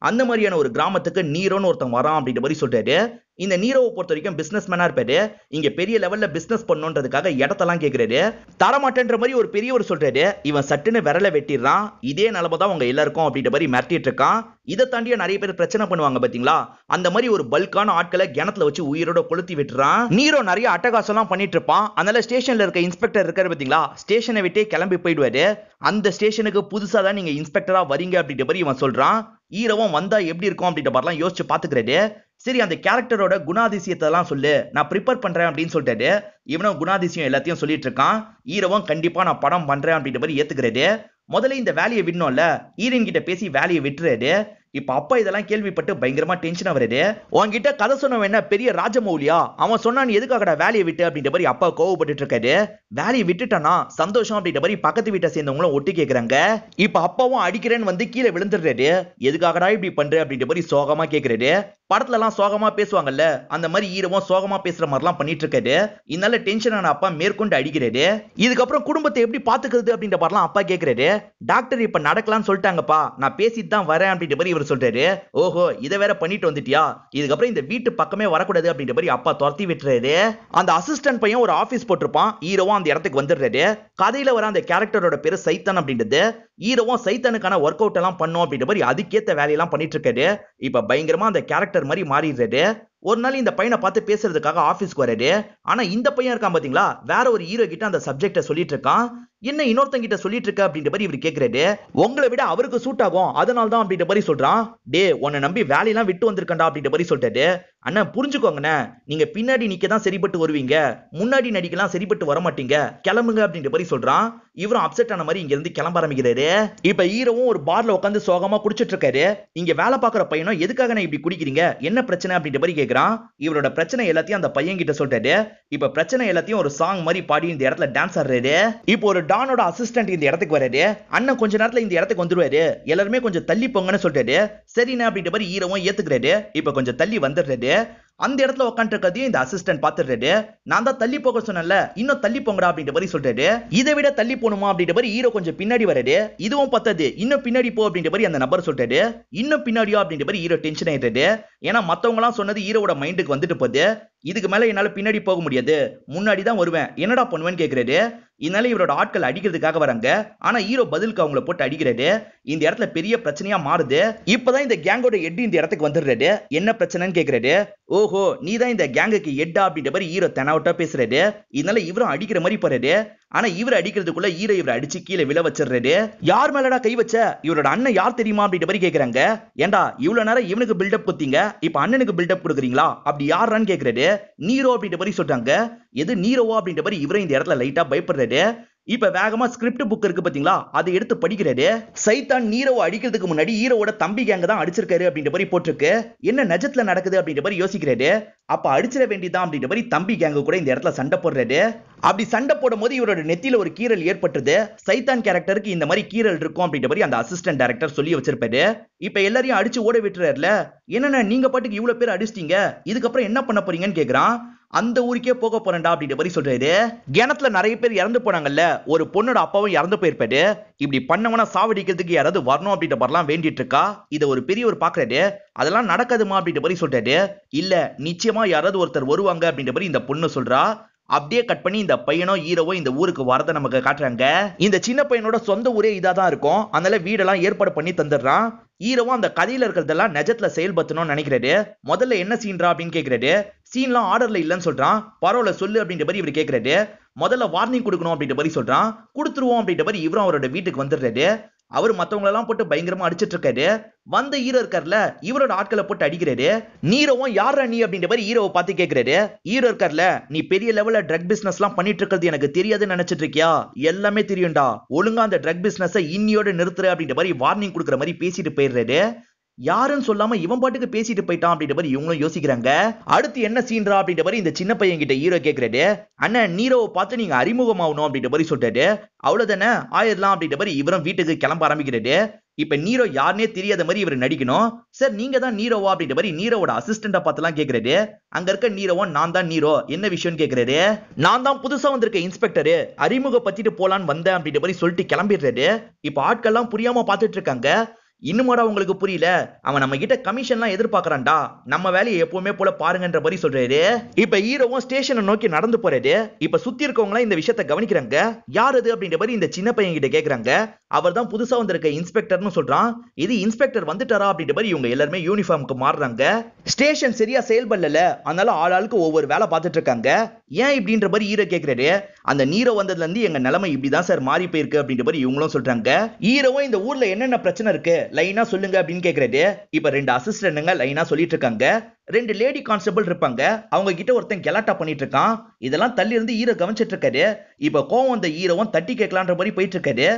அந்த மாதிரியான ஒரு கிராமத்துக்கு நீரோன்னு ஒருத்தன் வரான் அப்படின்ற மாதிரி சொல்றாரு. இந்த நீரோவை பொறுத்த வரைக்கும் பிசினஸ் மேனா இருப்பாரு. இங்க பெரிய லெவல்ல பிசினஸ் பண்ணணுன்றதுக்காக இடத்தெல்லாம் கேக்குறாரு. தரமாட்டேன்ற மாதிரி ஒரு பெரியவர் சொல்றாரு. இவன் சட்டுன்னு விரல வெட்டிடுறான். இதே நிலைமை தான் அவங்க எல்லாருக்கும் அப்படின்ற மாதிரி மிரட்டிட்டு இருக்கான். இதை தாண்டிய நிறைய பேர் பிரச்சனை பண்ணுவாங்க பாத்தீங்களா, அந்த மாதிரி ஒரு பல்கான ஆட்களை கிணத்துல வச்சு உயிரோட கொளுத்தி விட்டுறான். நீரோ நிறைய அட்டகாசம்லாம் பண்ணிட்டு இருப்பான். அதனால ஸ்டேஷன்ல இருக்க இன்ஸ்பெக்டர் இருக்காரு பாத்தீங்களா, ஸ்டேஷனை விட்டே கிளம்பி போயிடுவாரு. அந்த ஸ்டேஷனுக்கு புதுசா தான் நீங்க இன்ஸ்பெக்டரா வரீங்க அப்படின்ற மாதிரி இவன் சொல்றான். ஹீரோவும் வந்தா எப்படி இருக்கும் அப்படின்ற மாதிரிலாம் யோசிச்சு பாத்துக்கிறாரு. சரி அந்த கேரக்டரோட குணாதிசயத்தை எல்லாம் சொல்லு, நான் ப்ரிப்பேர் பண்றேன் அப்படின்னு சொல்லிட்டாரு. இவனும் குணாதிசயம் எல்லாத்தையும் சொல்லிட்டு இருக்கான். ஹீரோவும் கண்டிப்பா நான் படம் பண்றேன் அப்படின்ற மாதிரி ஏத்துக்கிறாரு. முதல்ல இந்த வேலையை விடணும்ல, ஹீரோயின் கிட்ட பேசி வேலையை விட்டுறாரு. இப்ப அப்பா இதெல்லாம் கேள்விப்பட்டு பயங்கரமா டென்ஷன் ஆகுறாரு. உன்கிட்ட கதை சொன்னவன் என்ன பெரிய ராஜமௌலியா, அவன் சொன்னான் எதுக்காகடா வேலையை விட்டு அப்படின்ற மாதிரி அப்பா கோவப்பட்டு இருக்காரு. வேலையை விட்டுட்டானா சந்தோஷம் அப்படின்ற மாதிரி பக்கத்து வீட்டை சேர்ந்தவங்களும் ஒட்டி கேக்குறாங்க. இப்ப அப்பாவும் அடிக்கிறேன்னு வந்து கீழே விழுந்துடுறாரு. எதுக்காகடா இப்படி பண்ற அப்படின்ற மாதிரி சோகமா கேக்குறாரு. படத்துல எல்லாம் சோகமா பேசுவாங்கல்ல, அந்த மாதிரி ஹீரோவும் சோகமா பேசுற மாதிரிலாம் பண்ணிட்டு இருக்காரு. இதனால டென்ஷன் ஆன அப்பா மேற்கொண்டு அடிக்கிறாரு. இதுக்கப்புறம் குடும்பத்தை எப்படி பாத்துக்கிறது அப்படின்ற மாதிரிலாம் அப்பா கேக்குறாரு. டாக்டர் இப்ப நடக்கலாம்னு சொல்லிட்டாங்கப்பா, நான் பேசிட்டு தான் வரேன் அப்படின்ற மாதிரி இவர் சொல்றாரு. ஓஹோ, இதை வேற பண்ணிட்டு வந்துட்டியா, இதுக்கப்புறம் இந்த வீட்டு பக்கமே வரக்கூடாது அப்படின்ற மாதிரி அப்பா துரத்தி விட்டுறாரு. அந்த அசிஸ்டன்ட் பையன் ஒரு ஆபீஸ் போட்டிருப்பான். ஹீரோவும் அந்த இடத்துக்கு வந்துடுறாரு. கதையில வர அந்த கேரக்டரோட பேரு சைத்தான் அப்படின்றது. ஹீரோவும் சைத்தானுக்கான ஒர்க் அவுட் எல்லாம் பண்ணும் அப்படின்ற மாதிரி அதுக்கேத்த வேலையெல்லாம் பண்ணிட்டு இருக்காரு. இப்ப பயங்கரமா அந்த கேரக்டர் மாதிரி மாறிடுறாரு. ஒரு நாள் இந்த பையனை பார்த்து பேசுறதுக்காக ஆபீஸ்க்கு வராரு. ஆனா இந்த பையன் இருக்கான் பாத்தீங்களா, வேற ஒரு ஹீரோ கிட்ட அந்த சப்ஜெக்ட சொல்லிட்டு இருக்கான். என்ன இன்னொருத்தங்க கிட்ட சொல்லிட்டு இருக்க அப்படின்ற மாதிரி இவர் கேக்குறாரு. உங்களை விட அவருக்கு சூட் ஆகும், அதனால தான் அப்படின்ற மாதிரி சொல்றான். டே, உன்னை நம்பி வேலையெல்லாம் விட்டு வந்திருக்கண்டா அப்படின்ற மாதிரி சொல்லிட்டாரு. அண்ணா புரிஞ்சுக்கோங்கண்ணே, நீங்க பின்னாடி நிக்க தான் சரிப்பட்டு வருவீங்க, முன்னாடி நடிக்கலாம் சரிப்பட்டு வர மாட்டீங்க, கிளம்புங்க அப்படின்ற மாதிரி சொல்றான். இவரும் அப்செட் ஆன மாதிரி இங்க இருந்து கிளம்ப ஆரம்பிக்கிறாரு. இப்ப ஹீரோவும் ஒரு பார்ல உட்காந்து சோகமா குடிச்சிட்டு இருக்காரு. இங்க வேலை பார்க்குற பையனும் எதுக்காக நான் இப்படி குடிக்கிறீங்க, என்ன பிரச்சனை அப்படின்ற மாதிரி கேக்குறான். இவரோட பிரச்சனை எல்லாத்தையும் அந்த பையன் கிட்ட சொல்றாரு. இப்ப பிரச்சனை எல்லாத்தையும் ஒரு சாங் மாதிரி பாடி இந்த இடத்துல டான்ஸ் ஆடுறாரு. இப்போ ஒரு டானோட அசிஸ்டன்ட் இந்த இடத்துக்கு வராரு. அண்ணன் கொஞ்ச நேரத்துல இந்த இடத்துக்கு வந்துருவாரு, எல்லாருமே கொஞ்சம் தள்ளி போங்கன்னு சொல்றாரு. சரிண்ணா அப்படின்ற மாதிரி ஹீரோவும் ஏத்துக்கிறாரு. இப்ப கொஞ்சம் தள்ளி வந்துடுறாரு. அந்த இடத்துல உட்காந்து இருக்கிறதையும் இந்த அசிஸ்டன்ட் பாத்துறாரு. நான் தான் தள்ளி போக சொன்னல, இன்னும் தள்ளி போங்கடா அப்படின்ற மாதிரி சொல்றாரு. இதை விட தள்ளி போணுமா அப்படின்ற மாதிரி ஹீரோ கொஞ்சம் பின்னாடி வராரு. இதுவும் பத்தாது, இன்னும் பின்னாடி போ அப்படின்ற மாதிரி அந்த நபர் சொல்றாரு. இன்னும் பின்னாடியோ அப்படின்ற மாதிரி ஹீரோ டென்ஷன் ஆயிடுறாரு. ஏன்னா மத்தவங்க எல்லாம் சொன்னது ஹீரோட மைண்டுக்கு வந்துட்டு போகுது. இதுக்கு மேல என்னால பின்னாடி போக முடியாது, முன்னாடி தான் வருவேன், என்னடா பண்ணுவேன்னு கேக்குறாரு. இதனால இவரோட ஆட்கள் அடிக்கிறதுக்காக வராங்க. ஆனா ஹீரோ பதிலுக்கு அவங்கள போட்டு அடிக்கிறாரு. இந்த இடத்துல பெரிய பிரச்சனையா மாறுது. இப்பதான் இந்த கேங்கோட ஹெட் இந்த இடத்துக்கு வந்துடுறாரு. என்ன பிரச்சனைன்னு கேக்குறாரு. ஓஹோ, நீ தான் இந்த கேங்குக்கு ஹெட்டா அப்படின்ற மாதிரி ஹீரோ தெனாவட்டா பேசுறாரு. இதனால இவரும் அடிக்கிற மாதிரி போறாரு. ஆனா இவர் அடிக்கிறதுக்குள்ள ஹீரோ இவரை அடிச்சு கீழே விழ வச்சிடுறாரு. யார் மேலடா கை வச்ச, இவரோட அண்ணன் யார் தெரியுமா அப்படின்ற மாதிரி கேக்குறாங்க. ஏண்டா இவ்வளவு நேரம் இவனுக்கு பில்டப் கொடுத்தீங்க, இப்ப அண்ணனுக்கு பில்டப் கொடுக்குறீங்களா, அப்படி யாரான்னு கேக்குறாரு. நீரோ அப்படின்ற மாதிரி சொல்றாங்க. எது நீரோவா அப்படின்ற மாதிரி இவரை இந்த இடத்துல லைட்டா பயப்படுறாரு. இப்ப வேகமா ஸ்கிரிப்ட் புக் இருக்கு பாத்தீங்களா, அதை எடுத்து படிக்கிறாரு. சைத்தான் நீரோவை அடிக்கிறதுக்கு முன்னாடி ஹீரோவோட தம்பி கேங்க தான் அடிச்சிருக்காரு அப்படின்ற மாதிரி போட்டிருக்கு. என்ன நிஜத்துல நடக்குது அப்படின்ற மாதிரி யோசிக்கிறாரு. அப்ப அடிச்சிட வேண்டியதான் அப்படின்ற மாதிரி தம்பி கேங்க கூட இந்த இடத்துல சண்டை போடுறாரு. அப்படி சண்டை போடும் போது இவரோட நெத்தியில ஒரு கீறல் ஏற்பட்டது. சைத்தான் கேரக்டருக்கு இந்த மாதிரி கீறல் இருக்கும் அப்படின்ற மாதிரி அந்த அசிஸ்டன்ட் டைரக்டர் சொல்லி வச்சிருப்பாரு. இப்ப எல்லாரையும் அடிச்சு ஓட விட்டுறாருல. என்னன்னா நீங்க பாட்டுக்கு இவ்வளவு பேர் அடிச்சிட்டீங்க, இதுக்கப்புறம் என்ன பண்ண போறீங்கன்னு கேக்குறான். அந்த ஊருக்கே போக போறேன்டா அப்படின்ற மாதிரி சொல்றாரு. கிணத்துல நிறைய பேர் இறந்து போனாங்கல்ல, ஒரு பொண்ணோட அப்பாவும் இறந்து போயிருப்பாரு. இப்படி பண்ணவனா சாவடிக்கிறதுக்கு யாராவது வரணும் அப்படின்ற மாதிரிலாம் வேண்டிட்டு இருக்கா. இதை ஒரு பெரியவர் பாக்குறாரு. அதெல்லாம் நடக்காதுமா அப்படின்ற மாதிரி சொல்றாரு. இல்ல, நிச்சயமா யாராவது ஒருத்தர் வருவாங்க அப்படின்ற மாதிரி இந்த பொண்ணு சொல்றா. அப்படியே கட் பண்ணி இந்த பையனோ ஹீரோவோ இந்த ஊருக்கு வரத நமக்கு காட்டுறாங்க. இந்த சின்ன பையனோட சொந்த ஊரே இதாதான் இருக்கும். அதனால வீடெல்லாம் ஏற்பாடு பண்ணி தந்துடுறான். ஹீரோவும் அந்த கதையில இருக்கிறதெல்லாம் நிஜத்துல செயல்படுத்தணும்னு நினைக்கிறாரு. முதல்ல என்ன சீன்ரா அப்படின்னு கேக்குறாரு. சீன்லாம் ஆர்டர்ல இல்லன்னு சொல்றான். பரவாயில்ல சொல்லு அப்படின்ற மாதிரி இவர் கேக்குறாரு. முதல்ல வார்னிங் கொடுக்கணும் அப்படின்ற மாதிரி சொல்றான். கொடுத்துருவோம் அப்படின்ற மாதிரி இவரும் அவரோட வீட்டுக்கு வந்துடுறாரு. அவர் மத்தவங்க எல்லாம் போட்டு பயங்கரமா அடிச்சிட்டு இருக்காரு. வந்த ஹீரோ இருக்கார்ல, இவரோட ஆட்களை போட்டு அடிக்கிறாரு. நீரோவும் யாரா நீ அப்படின்ற மாதிரி ஹீரோவை பார்த்து கேக்குறாரு. ஹீரோ இருக்கார்ல, நீ பெரிய லெவல்ல ட்ரக் பிசினஸ் எல்லாம் பண்ணிட்டு இருக்கிறது எனக்கு தெரியாதுன்னு நினைச்சிட்டு இருக்கியா, எல்லாமே தெரியும்டா, ஒழுங்கா அந்த ட்ரக் பிசினஸ் இன்னியோட நிறுத்துற அப்படின்ற மாதிரி வார்னிங் கொடுக்குற மாதிரி பேசிட்டு போயிடுறாரு. யாருன்னு சொல்லாம இவன் பாட்டுக்கு பேசிட்டு போயிட்டான் அப்படின்ற மாதிரி இவங்களும் யோசிக்கிறாங்க. அடுத்து என்ன சீன்ரா அப்படின்ற மாதிரி இந்த சின்ன பையன் கிட்ட ஹீரோ கேக்குறாரு. அண்ணன் நீரோவை பார்த்து நீங்க அறிமுகமாகணும் அப்படின்ற மாதிரி சொல்றாரு. அவ்வளவுதானே, ஆயிரலாம் அப்படின்ற மாதிரி இவரும் வீட்டுக்கு கிளம்ப ஆரம்பிக்கிறாரு. இப்ப நீரோ யாருனே தெரியாத மாதிரி இவர் நடிக்கணும். சார் நீங்க தான் நீரோவா அப்படின்ற மாதிரி நீரோவோட அசிஸ்டண்டா பார்த்துலாம் கேக்குறாரு. அங்க இருக்க நீரோவோ நான் தான் நீரோ, என்ன விஷயம்னு கேக்குறாரு. நான் தான் புதுசா வந்திருக்க இன்ஸ்பெக்டர், அறிமுகப்படுத்திட்டு போலான்னு வந்தேன் அப்படின்ற மாதிரி சொல்லிட்டு கிளம்பிடுறாரு. இப்ப ஆட்கள்லாம் புரியாம பார்த்துட்டு இருக்காங்க. இன்னுமாடா உங்களுக்கு புரியல, அவன் நம்ம கிட்ட கமிஷன்லாம் எதிர்பார்க்கறான்டா, நம்ம வேலையை எப்பவுமே போல பாருங்கன்ற மாதிரி சொல்றாரு. இப்ப ஹீரோவும் ஸ்டேஷனை நோக்கி நடந்து போறாரு. இப்ப சுத்தி இருக்கவங்க இந்த விஷயத்தை கவனிக்கிறாங்க. யார் அது அப்படின்ற மாதிரி இந்த சின்ன பையன் கிட்ட கேக்குறாங்க. அவர் தான் புதுசா வந்திருக்க இன்ஸ்பெக்டர்னு சொல்றான். இது இன்ஸ்பெக்டர் வந்துட்டாரா அப்படின்ற மாதிரி இவங்க எல்லாருமே யூனிஃபார்முக்கு மாறுறாங்க. ஸ்டேஷன் சரியா செயல்படல, அதனால ஆளாளுக்கு ஒவ்வொரு வேலை பார்த்துட்டு இருக்காங்க. ஏன் இப்படின்ற மாதிரி ஹீரோ கேக்குறாரு. அந்த நீரோ வந்ததுல இருந்து எங்க நிலைமை இப்படிதான் சார் மாறி போயிருக்கு அப்படின்ற மாதிரி இவங்களும் சொல்றாங்க. ஹீரோவும் இந்த ஊர்ல என்னென்ன பிரச்சனை இருக்கு லைனா சொல்லுங்க அப்படின்னு கேக்குறாரு. இப்ப 2 அசிஸ்டன்ட்ங்க லைனா சொல்லிட்டு இருக்காங்க. 2 லேடி கான்ஸ்டபிள் இருப்பாங்க. அவங்க கிட்ட ஒருத்தன் கெலாட்டா பண்ணிட்டு இருக்கான். இதெல்லாம் தள்ளி இருந்து ஹீரோ கவனிச்சிட்டு இருக்காரு. இப்ப கோவம் வந்த ஹீரோவும் தட்டி கேட்கலான்ற மாதிரி போயிட்டு இருக்காரு.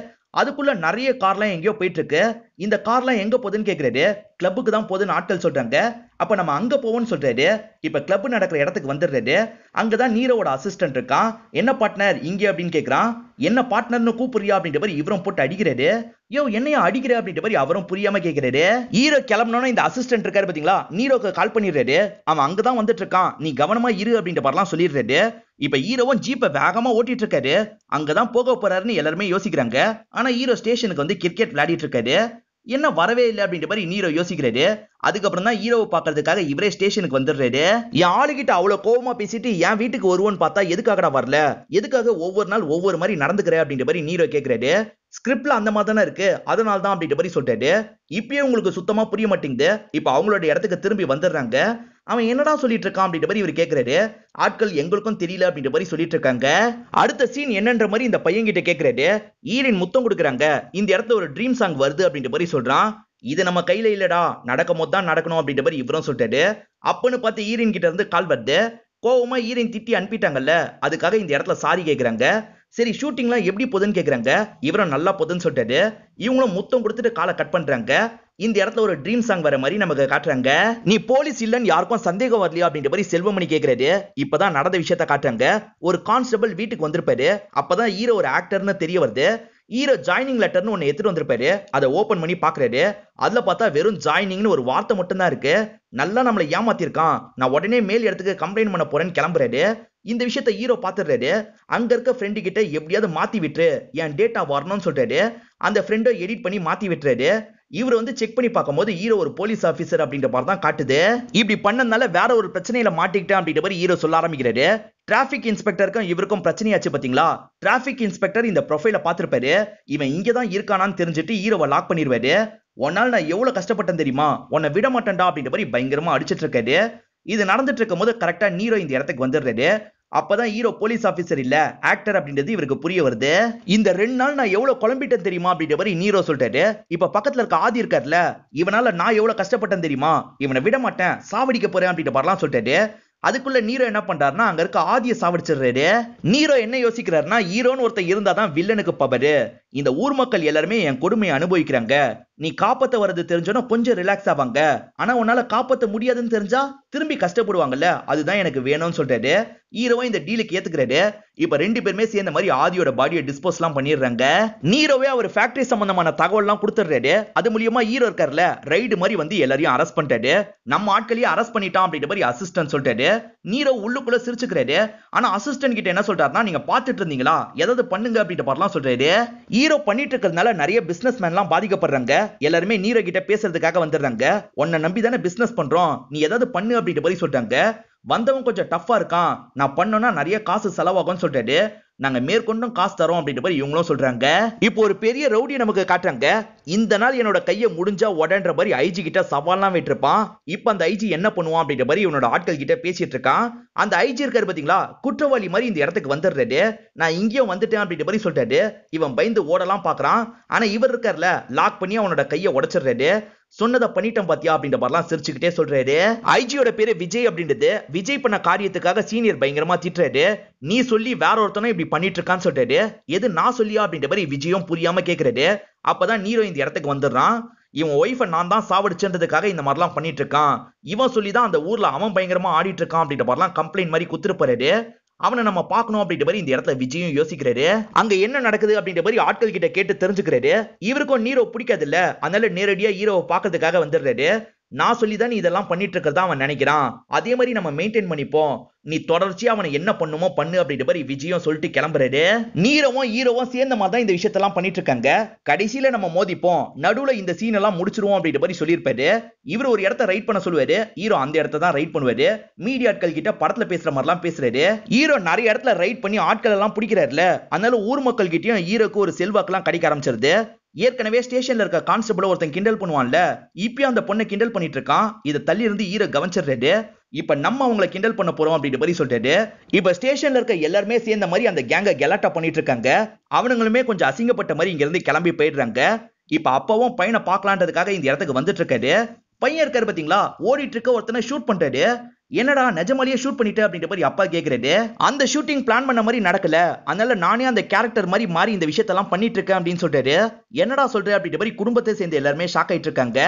அதுக்குள்ள நிறைய கார்லாம் எங்கேயோ போயிட்டு இருக்கு. இந்த கார்லாம் எங்க போகுதுன்னு கேக்குறாரு. கிளப்புக்கு தான் போகுதுன்னு ஆட்கள் சொல்றாங்க. அப்ப நம்ம அங்க போவோம்னு சொல்றாரு. இப்ப கிளப் நடக்கிற இடத்துக்கு வந்துடுறாரு. அங்கதான் நீரோவோட அசிஸ்டன்ட் இருக்கான். என்ன பார்ட்னர் இங்க அப்படின்னு கேக்குறான். என்ன பார்ட்னர்னு கூப்பிடுறியா அப்படின்ற மாதிரி இவரும் போட்டு அடிக்கிறாரு. யோ என்னையா அடிக்கிற அப்படின்ற மாதிரி அவரும் புரியாம கேக்குறாரு. ஹீரோ கிளம்பணும்னா இந்த அசிஸ்டன்ட் இருக்காரு பாத்தீங்களா, நீரோக்கு கால் பண்ணிடுறாரு. அவன் அங்கதான் வந்துட்டு இருக்கான், நீ கவனமா இரு அப்படின்ற மாதிரிலாம் சொல்லிடுறாரு. இப்ப ஹீரோவும் ஜீப்பை வேகமா ஓட்டிட்டு இருக்காரு. அங்கதான் போக போறாருன்னு எல்லாருமே யோசிக்கிறாங்க. ஆனா ஹீரோ ஸ்டேஷனுக்கு வந்து கிரிக்கெட் விளையாடிட்டு இருக்காரு. என்ன வரவே இல்லை அப்படின்ற மாதிரி நீரோ யோசிக்கிறாரு. அதுக்கப்புறம் தான் ஹீரோவை பாக்குறதுக்காக இவரே ஸ்டேஷனுக்கு வந்துடுறாரு. என் ஆளுகிட்ட அவ்வளவு கோவமா பேசிட்டு என் வீட்டுக்கு வருவோன்னு பார்த்தா எதுக்காகடா வரல, எதுக்காக ஒவ்வொரு நாள் ஒவ்வொரு மாதிரி நடந்துக்கிற அப்படின்ற மாதிரி நீரோ கேக்குறாரு. ஸ்கிரிப்ட்ல அந்த மாதிரி தானே இருக்கு, அதனால தான் அப்படின்ற மாதிரி சொல்றாரு. இப்பயே உங்களுக்கு சுத்தமா புரிய மாட்டேங்குது. இப்ப அவங்களோட இடத்துக்கு திரும்பி வந்துடுறாங்க. அவன் என்னடா சொல்லிட்டு இருக்கான் அப்படின்ற மாதிரி இவர் கேக்குறாரு. ஆட்கள் எங்களுக்கும் தெரியல அப்படின்ற மாதிரி சொல்லிட்டு இருக்காங்க. அடுத்த சீன் என்னன்ற மாதிரி இந்த பையன் கிட்ட கேக்குறாரு. ஈரின் முத்தம் கொடுக்குறாங்க. இந்த இடத்துல ஒரு ட்ரீம் சாங் வருது அப்படின்ற மாதிரி சொல்றான். இது நம்ம கையில இல்லடா, நடக்கும் போது தான் நடக்கணும் அப்படின்ற மாதிரி இவரும் சொல்லிட்டாரு. அப்பன்னு பார்த்து ஈரின் கிட்ட இருந்து கால் வருது. கோவமா ஈரின் திட்டி அனுப்பிட்டாங்கல்ல, அதுக்காக இந்த இடத்துல சாரி கேக்குறாங்க. சரி ஷூட்டிங்லாம் எப்படி போகுதுன்னு கேக்குறாங்க. இவரும் நல்லா போகுதுன்னு சொல்லிட்டாரு. இவங்களும் முத்தம் கொடுத்துட்டு காலை கட் பண்றாங்க. இந்த இடத்துல ஒரு ட்ரீம் சாங் வர மாதிரி நமக்கு காட்டுறாங்க. நீ போலீஸ் இல்லன்னு யாருக்கும் சந்தேகம் வரலையா அப்படின்ற மாதிரி செல்வமணி கேக்குறாரு. இப்பதான் நடந்த விஷயத்த காட்டுறாங்க. ஒரு கான்ஸ்டபிள் வீட்டுக்கு வந்திருப்பாரு. அப்பதான் ஹீரோ ஒரு ஆக்டர்னு தெரிய வருது. ஹீரோ ஜாயினிங் லெட்டர்னு ஒன்னு எடுத்துட்டு வந்திருப்பாரு. அதை ஓபன் பண்ணி பாக்குறாரு. அதுல பார்த்தா வெறும் ஜாயினிங்னு ஒரு வார்த்தை மட்டும் தான் இருக்கு. நல்லா நம்மளை ஏமாத்திருக்கான், நான் உடனே மேல் இடத்துக்கு கம்ப்ளைண்ட் பண்ண போறேன்னு கிளம்புறாரு. இந்த விஷயத்த ஹீரோ பாத்துறாரு. அங்க இருக்க ஃப்ரெண்டு கிட்ட எப்படியாவது மாத்தி விட்டுரு, என் டேட்டா வரணும்னு சொல்றாரு. அந்த ஃப்ரெண்டை எடிட் பண்ணி மாத்தி விட்டுறாரு. இவர் வந்து செக் பண்ணி பார்க்கும்போது ஹீரோ ஒரு போலீஸ் ஆபீசர் அப்படின்ற மாதிரி தான் காட்டுது. இப்படி பண்ணதுனால வேற ஒரு பிரச்சனையில மாட்டிக்கிட்டேன் அப்படின்ற மாதிரி ஹீரோ சொல்ல ஆரம்பிக்கிறாரு. டிராபிக் இன்ஸ்பெக்டருக்கும் இவருக்கும் பிரச்சனையாச்சு பாத்தீங்களா. டிராபிக் இன்ஸ்பெக்டர் இந்த ப்ரொஃபைல பாத்திருப்பாரு. இவன் இங்கதான் இருக்கானான்னு தெரிஞ்சுட்டு ஹீரோவை லாக் பண்ணிடுவாரு. உன்னால நான் எவ்வளவு கஷ்டப்பட்டேன் தெரியுமா, உன்னை விட மாட்டேன்டா அப்படின்ற மாதிரி பயங்கரமா அடிச்சிட்டு இருக்காரு. இது நடந்துட்டு இருக்கும் போது கரெக்டா நீரோ இந்த இடத்துக்கு வந்துடுறாரு. அப்பதான் ஹீரோ போலீஸ் ஆபீசர் இல்ல ஆக்டர் அப்படின்றது இவருக்கு புரிய வருது. இந்த 2 நாள் நான் எவ்வளவு குழம்பிட்டேன் தெரியுமா அப்படின்ற மாதிரி நீரோ சொல்லிட்டாரு. இப்ப பக்கத்துல இருக்க ஆதி இருக்காருல, இவனால நான் எவ்வளவு கஷ்டப்பட்டேன் தெரியுமா, இவனை விட மாட்டேன், சாவடிக்க போறேன் அப்படின்ற மாதிரிலாம் சொல்லிட்டாரு. அதுக்குள்ள நீரோ என்ன பண்றாருன்னா அங்க இருக்க ஆதியை சாவடிச்சிடுறாரு. நீரோ என்ன யோசிக்கிறாருன்னா, ஹீரோன்னு ஒருத்தர் இருந்தாதான் வில்லனுக்கு பவரு. இந்த ஊர் மக்கள் எல்லாருமே என் கொடுமையை அனுபவிக்கிறாங்க. நீ காப்பாத்த வர்றது தெரிஞ்சோன்னா கொஞ்சம் ரிலாக்ஸ் ஆவாங்க. ஆனா உன்னால காப்பாத்த முடியாதுன்னு தெரிஞ்சா திரும்பி கஷ்டப்படுவாங்கல்ல, அதுதான் எனக்கு வேணும்னு சொல்றாரு. ஹீரோவை இந்த டீலுக்கு ஏத்துக்கிறாரு. இப்ப 2 பேருமே சேர்ந்த மாதிரி ஆதியோட பாடியை டிஸ்போஸ் எல்லாம் பண்ணிடுறாங்க. நீரோவே அவர் ஃபேக்டரி சம்பந்தமான தகவல் எல்லாம் கொடுத்துறாரு. அது மூலியமா ஹீரோ இருக்காருல, ரைடு மாதிரி வந்து எல்லாரையும் அரெஸ்ட் பண்ணிட்டாரு. நம்ம ஆட்களையே அரெஸ்ட் பண்ணிட்டான் அப்படின்ற மாதிரி அசிஸ்டன்ட் சொல்லிட்டாரு. நீரோ உள்ளுக்குள்ள சிரிச்சுக்கிறாரு. ஆனா அசிஸ்டன்ட் கிட்ட என்ன சொல்றாருன்னா, நீங்க பாத்துட்டு இருந்தீங்களா, ஏதாவது பண்ணுங்க அப்படின்ற மாதிரிலாம் சொல்றாரு. ஹீரோ பண்ணிட்டு இருக்கிறதுனால நிறைய பிசினஸ் மேன் எல்லாம் பாதிக்கப்படுறாங்க. எல்லாருமே நீரோ கிட்ட பேசுறதுக்காக வந்துடுறாங்க. உன்னை நம்பி தானே பிசினஸ் பண்றோம், நீ ஏதாவது பண்ணு அப்படின்ற மாதிரி சொல்றாங்க. வந்தவன் கொஞ்சம் டஃபா இருக்கான், நான் பண்ணோம்னா நிறைய காசு செலவாகும்னு சொல்றாரு. நாங்க மேற்கொண்டும் காசு தரோம் அப்படின்ற மாதிரி இவங்களும் சொல்றாங்க. இப்போ ஒரு பெரிய ரவுடியை நமக்கு காட்டுறாங்க. இந்த நாள் என்னோட கையை முடிஞ்சா உடன்ற மாதிரி ஐஜி கிட்ட சவால்லாம் விட்டுருப்பான். இப்ப அந்த ஐஜி என்ன பண்ணுவான் அப்படின்ற மாதிரி இவனோட ஆட்கள் கிட்ட பேசிட்டு இருக்கான். அந்த ஐஜி இருக்காரு பாத்தீங்களா, குற்றவாளி மாதிரி இந்த இடத்துக்கு வந்துடுறாரு. நான் இங்கேயும் வந்துட்டேன் அப்படின்ற மாதிரி சொல்றாரு. இவன் பயந்து ஓடலாம் பாக்குறான். ஆனா இவர் இருக்காருல, லாக் பண்ணி அவனோட கையை உடைச்சிடுறாரு. சொன்னதை பண்ணிட்டேன் பாத்தியா அப்படின்ற மாதிரிலாம் சிரிச்சுக்கிட்டே சொல்றாரு. ஐஜியோட பேரு விஜய் அப்படின்றது. விஜய் பண்ண காரியத்துக்காக சீனியர் பயங்கரமா திட்டுறாரு. நீ சொல்லி வேற ஒருத்தனும் இப்படி பண்ணிட்டு இருக்கான்னு சொல்றாரு. எது நான் சொல்லியா அப்படின்ற மாதிரி விஜயும் புரியாம கேக்குறாரு. அப்பதான் நீரோ இந்த இடத்துக்கு வந்துடுறான். இவன் ஒய்ஃபை நான் தான் சாவடிச்சதுக்காக இந்த மாதிரிலாம் பண்ணிட்டு இருக்கான், இவன் சொல்லிதான் அந்த ஊர்ல அவன் பயங்கரமா ஆடிட்டு இருக்கான் அப்படின்ற மாதிரிலாம் கம்ப்ளைண்ட் மாதிரி குத்துருப்பாரு. அவனை நம்ம பார்க்கணும் அப்படின்ற மாதிரி இந்த இடத்துல விஜயும் யோசிக்கிறாரு. அங்க என்ன நடக்குது அப்படின்ற மாதிரி ஆட்கள் கிட்ட கேட்டு தெரிஞ்சுக்கிறாரு. இவருக்கும் நீரோ பிடிக்காது இல்ல, அதனால நேரடியா ஹீரோவை பார்க்கறதுக்காக வந்துடுறாரு. நான் சொல்லிதான் நீ இதெல்லாம் பண்ணிட்டு இருக்கிறதா அவன் நினைக்கிறான், அதே மாதிரி நம்ம மெயின்டைன் பண்ணிப்போம், நீ தொடர்ச்சியா அவனை என்ன பண்ணுமோ பண்ணு அப்படின்ற மாதிரி விஜயும் சொல்லிட்டு கிளம்புறாரு. நீரோவும் ஹீரோவும் சேர்ந்த மாதிரி தான் இந்த விஷயத்தெல்லாம் பண்ணிட்டு இருக்காங்க. கடைசியில நம்ம மோதிப்போம், நடுவுல இந்த சீன் எல்லாம் முடிச்சிருவோம் அப்படின்ற மாதிரி சொல்லியிருப்பாரு. இவர் ஒரு இடத்த ரைட் பண்ண சொல்லுவாரு, ஹீரோ அந்த இடத்த தான் ரைட் பண்ணுவாரு. மீடியா ஆட்கள் கிட்ட படத்துல பேசுற மாதிரிலாம் பேசுறாரு. ஹீரோ நிறைய இடத்துல ரைட் பண்ணி ஆட்கள் எல்லாம் பிடிக்கிறாருல, அதனால ஊர் மக்கள் கிட்டயும் ஹீரோக்கு ஒரு செல்வாக்கெல்லாம் கிடைக்க ஆரம்பிச்சிருது. ஏற்கனவே ஸ்டேஷன்ல இருக்க கான்ஸ்டபிள் ஒருத்தன் கிண்டல் பண்ணுவான்ல, இப்பயும் அந்த பொண்ணை கிண்டல் பண்ணிட்டு இருக்கான். இதை தள்ளி இருந்து ஹீரோ கவனிச்சிடுறாரு. இப்ப நம்ம அவங்களை கிண்டல் பண்ண போறோம் அப்படின்ற மாதிரி சொல்றாரு. இப்ப ஸ்டேஷன்ல இருக்க எல்லாருமே சேர்ந்த மாதிரி அந்த கேங்க கெலாட்டா பண்ணிட்டு இருக்காங்க. அவனுங்களுமே கொஞ்சம் அசிங்கப்பட்ட மாதிரி இங்க இருந்து கிளம்பி போயிடுறாங்க. இப்ப அப்பவும் பையனை பார்க்கலான்றதுக்காக இந்த இடத்துக்கு வந்துட்டு இருக்காரு. பையன் இருக்காரு பாத்தீங்களா, ஓடிட்டு இருக்க ஒருத்தனை ஷூட் பண்றாரு. என்னடா நிஜமாலியே ஷூட் பண்ணிட்டு அப்படின்ற மாதிரி அப்பா கேக்குறாரு. அந்த ஷூட்டிங் பிளான் பண்ண மாதிரி நடக்கல, அதனால நானே அந்த கேரக்டர் மாதிரி மாறி இந்த விஷயத்தெல்லாம் பண்ணிட்டு இருக்கேன் அப்படின்னு சொல்றாரு. என்னடா சொல்ற அப்படின்ற மாதிரி குடும்பத்தை சேர்ந்து எல்லாருமே ஷாக் ஆயிட்டு இருக்காங்க.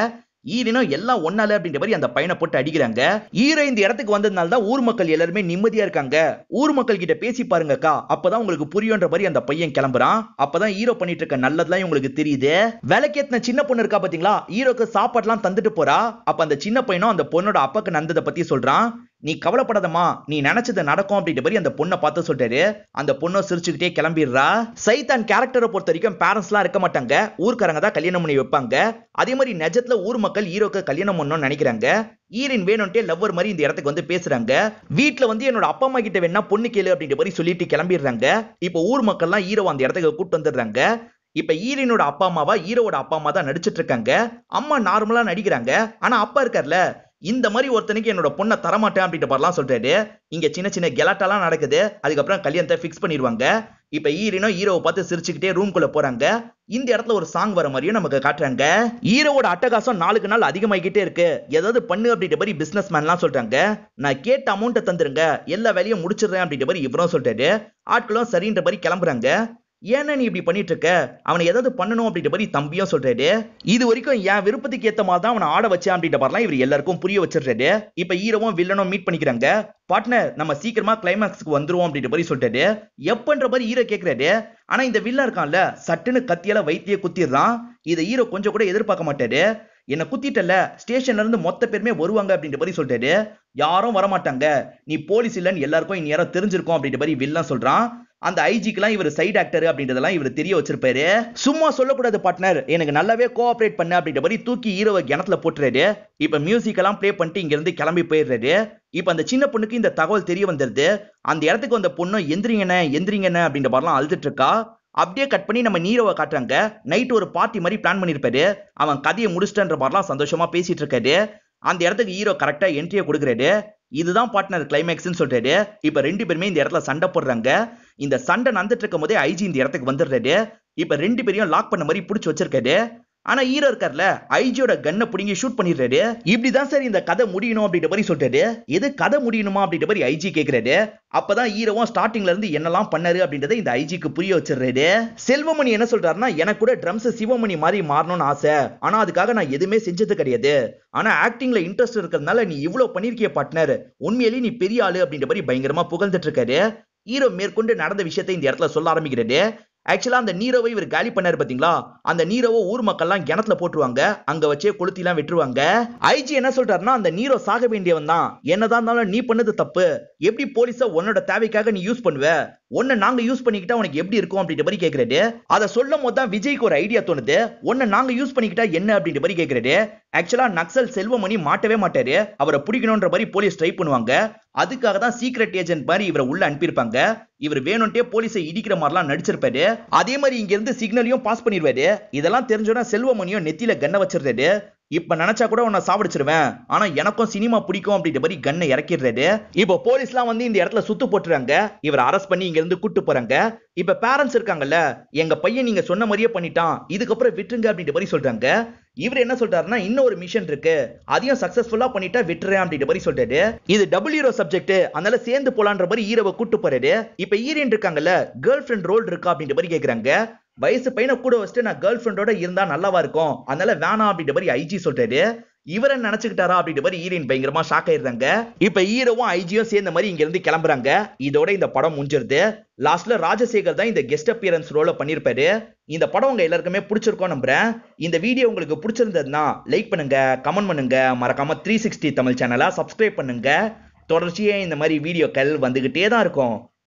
ஈரனும் எல்லாம் ஒன்னால அப்படின்ற மாதிரி அந்த பையனை போட்டு அடிக்கிறாங்க. ஹீரோ இந்த இடத்துக்கு வந்ததுனால தான் ஊர் மக்கள் எல்லாருமே நிம்மதியா இருக்காங்க. ஊர் மக்கள் கிட்ட பேசி பாருங்கக்கா, அப்பதான் உங்களுக்கு புரியுன்ற மாதிரி அந்த பையன் கிளம்புறான். அப்பதான் ஹீரோ பண்ணிட்டு இருக்க நல்லதெல்லாம் உங்களுக்கு தெரியுது. விலைக்கேத்தின சின்ன பொண்ணு இருக்கா பாத்தீங்களா, ஹீரோக்கு சாப்பாடுலாம் தந்துட்டு போறா. அப்ப அந்த சின்ன பையனும் அந்த பொண்ணோட அப்பாக்கு நடந்ததை பத்தி சொல்றான். நீ கவலைப்படாதமா, நீ நினைச்சது நடக்கும் அப்படின்ற மாதிரி அந்த பொண்ணை பார்த்து சொல்றாரு. அந்த பொண்ணை சிரிச்சுக்கிட்டே கிளம்பிடுறா. சைத்தான் கேரக்டரை பொறுத்த வரைக்கும் பேரண்ட்ஸ் எல்லாம் இருக்க மாட்டாங்க, ஊர்க்காரங்க தான் கல்யாணம் பண்ணி வைப்பாங்க. அதே மாதிரி நிஜத்துல ஊர் மக்கள் ஹீரோக்கு கல்யாணம் பண்ணணும்னு நினைக்கிறாங்க. ஹீரோயின் வேணும்ட்டே லவ்வர் மாதிரி இந்த இடத்துக்கு வந்து பேசுறாங்க. வீட்டுல வந்து என்னோட அப்பா அம்மா கிட்ட வேணா பொண்ணு கேளு அப்படின்ற மாதிரி சொல்லிட்டு கிளம்பிடுறாங்க. இப்ப ஊர் மக்கள் எல்லாம் ஹீரோ அந்த இடத்துக்கு கூட்டு வந்துடுறாங்க. இப்ப ஹீரோனோட அப்பா அம்மாவா ஹீரோட அப்பா அம்மா தான் நடிச்சிட்டு இருக்காங்க. அம்மா நார்மலா நடிக்கிறாங்க. ஆனா அப்பா இருக்கார்ல, இந்த மாதிரி ஒருத்தனுக்கு என்னோட பொண்ணை தரமாட்டேன் அப்படின்ற மாதிரிலாம் சொல்றாரு. இங்க சின்ன சின்ன கெலாட்டாலாம் நடக்குது. அதுக்கப்புறம் கல்யாணத்தை பிக்ஸ் பண்ணிடுவாங்க. இப்ப ஹீரோவை பார்த்து சிரிச்சுக்கிட்டே ரூம்குள்ள போறாங்க. இந்த இடத்துல ஒரு சாங் வர மாதிரியும் நமக்கு காட்டுறாங்க. ஹீரோவோட அட்டகாசம் நாளுக்கு நாள் அதிகமாகிட்டே இருக்கு. ஏதாவது பண்ணு அப்படின்ற மாதிரி பிசினஸ் மேன்லாம் சொல்றாங்க. நான் கேட்ட அமௌண்ட்டை தந்துருங்க, எல்லா வேலையும் முடிச்சிடுறேன் அப்படின்ற மாதிரி இவரும் சொல்றாரு. ஆட்களும் சரின்ற மாதிரி கிளம்புறாங்க. ஏன்னா நீ இப்படி பண்ணிட்டு இருக்க, அவனை ஏதாவது பண்ணணும் அப்படின்ற மாதிரி தம்பியும் சொல்றாரு. இது வரைக்கும் என் விருப்பத்துக்கு ஏத்த மாதிரி தான் அவனை ஆட வச்சேன் அப்படின்ற மாதிரிலாம் இவர் எல்லாருக்கும் புரிய வச்சிடுறாரு. இப்ப ஹீரோவும் வில்லனும் மீட் பண்ணிக்கிறாங்க. பார்ட்னர், நம்ம சீக்கிரமா கிளைமாக்ஸ்க்கு வந்துருவோம் அப்படின்ற மாதிரி சொல்றாரு. எப்பன்ற மாதிரி ஹீரோ கேட்கிறாரு. ஆனா இந்த வில்லன் இருக்கான்ல, சட்டுன்னு கத்தியால வயித்தியே குத்திடுறான். இதை ஹீரோ கொஞ்சம் கூட எதிர்பார்க்க மாட்டாரு. என்ன குத்திட்டல, ஸ்டேஷன்ல இருந்து மொத்த பேருமே வருவாங்க அப்படின்ற மாதிரி சொல்றாரு. யாரும் வரமாட்டாங்க, நீ போலீஸ் இல்லன்னு எல்லாருக்கும் இந்நேரம் தெரிஞ்சிருக்கும் அப்படின்ற மாதிரி வில்லன் சொல்றான். அந்த ஐஜிக்கெல்லாம் இவர் சைடு ஆக்டர் அப்படின்றதெல்லாம் இவர் தெரிய வச்சிருப்பாரு. சும்மா சொல்லக்கூடாது பார்ட்னர், எனக்கு நல்லாவே கோஆபரேட் பண்ண அப்படின்ற மாதிரி தூக்கி ஹீரோவை கிணத்துல போட்டுறாரு. இப்ப மியூசிக் எல்லாம் பிளே பண்ணிட்டு இங்க இருந்து கிளம்பி போயிடுறாரு. இப்ப அந்த சின்ன பொண்ணுக்கு இந்த தகவல் தெரிய வந்துருது. அந்த இடத்துக்கு வந்த பொண்ணு எந்திரிங்கன்னு அப்படின்ற மாதிரிலாம் அழுதுட்டு இருக்கா. அப்படியே கட் பண்ணி நம்ம ஹீரோவை காட்டுறாங்க. நைட் ஒரு பார்ட்டி மாதிரி பிளான் பண்ணிருப்பாரு. அவன் கதையை முடிச்சிட்டன்ற மாதிரிலாம் சந்தோஷமா பேசிட்டு இருக்காரு. அந்த இடத்துக்கு ஹீரோ கரெக்டா என்ட்ரியை கொடுக்குறாரு. இதுதான் பார்ட்னர் கிளைமேக்ஸ்னு சொல்றாரு. இப்ப ரெண்டு பேருமே இந்த இடத்துல சண்டை போடுறாங்க. இந்த சண்டை நடந்துட்டு இருக்கும் போதே ஐஜி இந்த இடத்துக்கு வந்துடுறாரு. இப்ப ரெண்டு பேரையும் லாக் பண்ண மாதிரி புடிச்சு வச்சிருக்காரு. ஆனா ஹீரோ இருக்கார்ல, ஐஜியோட கன்னை புடிங்கி ஷூட் பண்ணிடுறாரு. இப்படிதான் சார் இந்த கதை முடியணும் அப்படின்ற மாதிரி சொல்றாரு. எது கதை முடியணுமா அப்படின்ற மாதிரி ஐஜி கேக்குறாரு. அப்பதான் ஹீரோவும் ஸ்டார்டிங்ல இருந்து என்னெல்லாம் பண்ணாரு அப்படின்றத இந்த ஐஜிக்கு புரிய வச்சிடுறாரு. செல்வமணி என்ன சொல்றாருன்னா, எனக்கு கூட ட்ரம்ஸ் சிவமணி மாதிரி மாறணும்னு ஆசை, ஆனா அதுக்காக நான் எதுவுமே செஞ்சது கிடையாது. ஆனா ஆக்டிங்ல இன்ட்ரெஸ்ட் இருக்கிறதுனால நீ இவ்வளவு பண்ணிருக்கிய பார்ட்னர், உண்மையிலேயே நீ பெரிய ஆளு அப்படின்ற மாதிரி பயங்கரமா புகழ்ந்துட்டு இருக்காரு. ஹீரோ மேற்கொண்டு நடந்த விஷயத்தை இந்த இடத்துல சொல்ல ஆரம்பிக்கிறாரு. ஆக்சுவலா அந்த நீரோவை இவர் காலி பண்ணாரு பாத்தீங்களா, அந்த நீரோவை ஊர் மக்கள் எல்லாம் கிணத்துல போட்டுருவாங்க. அங்க வச்சே கொளுத்தி எல்லாம் விட்டுருவாங்க. ஐஜி என்ன சொல்றாருன்னா, அந்த நீரோ சாக வேண்டியவன் தான், என்னதான் இருந்தாலும் நீ பண்ணது தப்பு. எப்படி போலீஸ உன்னோட தேவைக்காக நீ யூஸ் பண்ணுவ, உன்னை நாங்க யூஸ் பண்ணிக்கிட்டா உனக்கு எப்படி இருக்கும் அப்படின்ற மாதிரி கேக்குறாரு. அதை சொல்லும் போது தான் விஜய்க்கு ஒரு ஐடியா தோணுது. உன்னை நாங்க யூஸ் பண்ணிக்கிட்டா என்ன அப்படின்ற மாதிரி கேக்குறாரு. ஆக்சுவலா நக்சல் செல்வமணி மாட்டவே மாட்டாரு. அவரை பிடிக்கணும்ன்ற மாதிரி போலீஸ் ட்ரை பண்ணுவாங்க. அதுக்காக தான் சீக்ரெட் ஏஜென்ட் மாதிரி இவரை உள்ள அனுப்பியிருப்பாங்க. இவர் வேணும்ட்டே போலீஸை இடிக்கிற மாதிரிலாம் நடிச்சிருப்பாரு. அதே மாதிரி இங்க இருந்து சிக்னலையும் பாஸ் பண்ணிடுவாரு. இதெல்லாம் தெரிஞ்சோன்னா செல்வமணியும் நெத்தியில கண்ணை வச்சிருந்தாரு. இப்ப நினைச்சா கூட உன்னை சாவடிச்சிருவேன், ஆனா எனக்கும் சினிமா பிடிக்கும் அப்படின்ற மாதிரி கண்ணை இறக்கிடுறாரு. இப்போ போலீஸ்லாம் வந்து இந்த இடத்துல சுத்து போட்டுறாங்க. இவர் அரெஸ்ட் பண்ணி இங்க இருந்து கூட்டு போறாங்க. இப்ப பேரண்ட்ஸ் இருக்காங்கல்ல, எங்க பையன் நீங்க சொன்ன மாதிரியே பண்ணிட்டான், இதுக்கப்புறம் விட்டுருங்க அப்படின்ற மாதிரி சொல்றாங்க. இவர் என்ன சொல்றாருன்னா, இன்னொரு மிஷன் இருக்கு, அதையும் சக்சஸ்ஃபுல்லா பண்ணிட்டா விட்டுறேன் அப்படின்ற மாதிரி சொல்றாரு. இது டபுள் ஹீரோ சப்ஜெக்ட், அதனால சேர்ந்து போலான்ற மாதிரி ஹீரோவை கூட்டு போறாரு. இப்ப ஹீரோயின் இருக்காங்கல்ல, கேர்ள் ஃபிரெண்ட் ரோல் இருக்கா அப்படின்ற மாதிரி கேக்குறாங்க. வயசு பையனை கூட வச்சுட்டு நான் கேர்ள் ஃபிரெண்டோட இருந்தா நல்லாவா இருக்கும், அதனால வேணாம் அப்படின்ற மாதிரி ஐஜி சொல்றாரு. இவரை நினைச்சுக்கிட்டாரா அப்படின்ற மாதிரி ஹீரோயின் பயங்கரமா ஷாக் ஆயிருந்தாங்க. இப்ப ஹீரோவும் ஐஜியும் சேர்ந்த மாதிரி இங்க இருந்து கிளம்புறாங்க. இதோட இந்த படம் முடிஞ்சிருது. லாஸ்ட்ல ராஜசேகர் தான் இந்த கெஸ்ட் அப்பியரன்ஸ் ரோல பண்ணிருப்பாரு. இந்த படம் உங்க எல்லாருக்குமே பிடிச்சிருக்கும் நம்புறேன். இந்த வீடியோ உங்களுக்கு பிடிச்சிருந்ததுன்னா லைக் பண்ணுங்க, கமெண்ட் பண்ணுங்க, மறக்காம 360 தமிழ் சேனலை சப்ஸ்கிரைப் பண்ணுங்க. தொடர்ச்சியா இந்த மாதிரி வீடியோக்கள் வந்துகிட்டே தான் இருக்கும்.